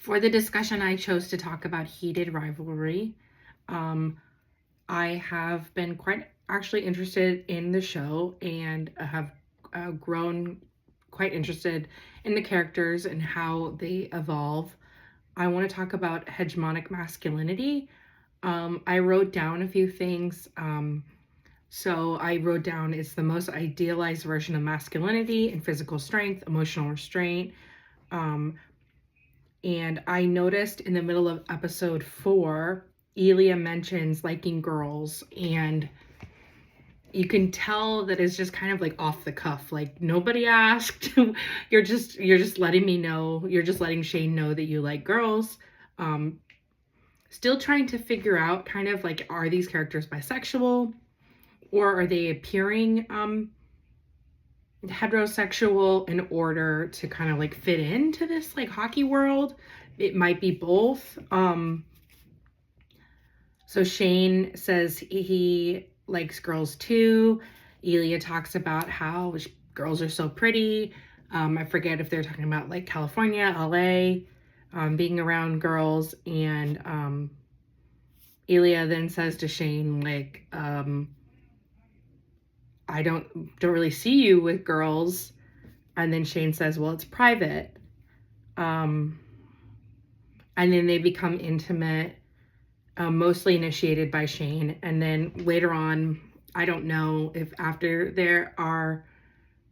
For the discussion, I chose to talk about heated rivalry. Um, I have been quite actually interested in the show and have grown quite interested in the characters and how they evolve. I want to talk about hegemonic masculinity. I wrote down a few things. So I wrote down it's the most idealized version of masculinity and physical strength, emotional restraint. Um, And I noticed in the middle of episode 4, Elia mentions liking girls, and you can tell that it's just kind of like off the cuff. Like nobody asked. you're just letting me know. You're just letting Shane know that you like girls. Um, Still trying to figure out kind of like, are these characters bisexual or are they appearing heterosexual in order to kind of like fit into this like hockey world? It might be both. So Shane says he likes girls too. Elia talks about how girls are so pretty. I forget if they're talking about like California, LA, being around girls. And Elia then says to Shane, like, I don't really see you with girls. And then Shane says, well, it's private. And then they become intimate, mostly initiated by Shane. And then later on, I don't know if after there are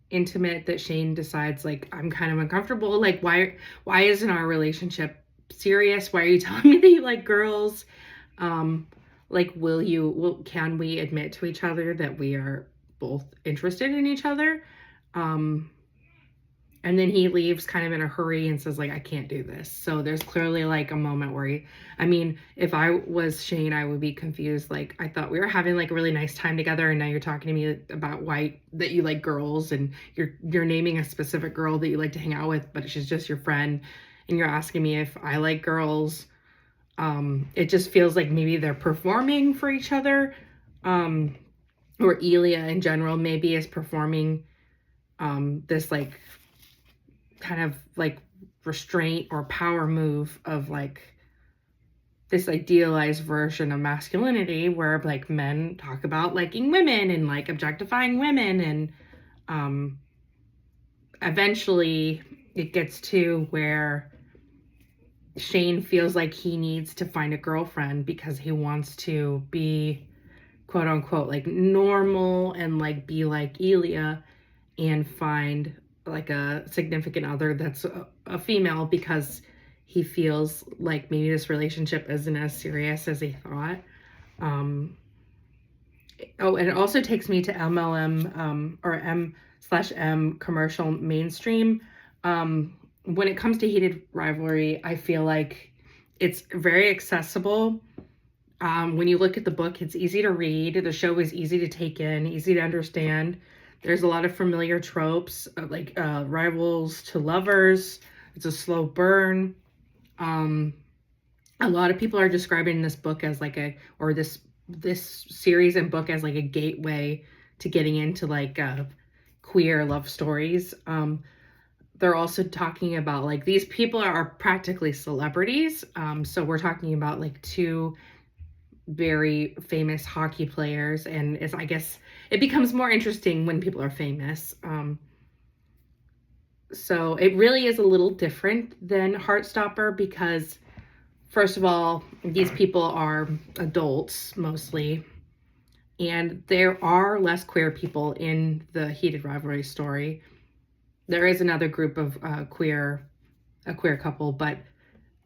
intimate that Shane decides like, I'm kind of uncomfortable. Like, why isn't our relationship serious? Why are you telling me that you like girls? Like, can we admit to each other that we are both interested in each other? And then he leaves kind of in a hurry and says like, I can't do this. So there's clearly like a moment where if I was Shane, I would be confused. Like, I thought we were having like a really nice time together, and now you're talking to me about why that you like girls, and you're naming a specific girl that you like to hang out with, but she's just your friend, and you're asking me if I like girls. It just feels like maybe they're performing for each other. Or Elia in general maybe is performing this like kind of like restraint or power move of like this idealized version of masculinity where like men talk about liking women and like objectifying women, and eventually it gets to where Shane feels like he needs to find a girlfriend because he wants to be quote unquote like normal and like be like Elia and find like a significant other that's a female, because he feels like maybe this relationship isn't as serious as he thought. Oh, and it also takes me to MLM, or M/M commercial mainstream. When it comes to heated rivalry, I feel like it's very accessible. When you look at the book, it's easy to read. The show is easy to take in, easy to understand. There's a lot of familiar tropes, like rivals to lovers. It's a slow burn. A lot of people are describing this book as like this series and book as like a gateway to getting into like queer love stories. They're also talking about like these people are practically celebrities. So we're talking about like two very famous hockey players, and I guess it becomes more interesting when people are famous. So it really is a little different than Heartstopper because, first of all, these people are adults mostly, and there are less queer people in the heated rivalry story. There is another group of a queer couple, but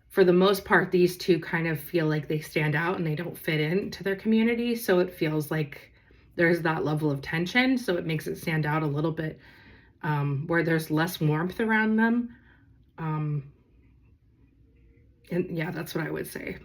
for the most part, these two kind of feel like they stand out and they don't fit into their community. So it feels like there's that level of tension. So it makes it stand out a little bit, where there's less warmth around them. And yeah, that's what I would say.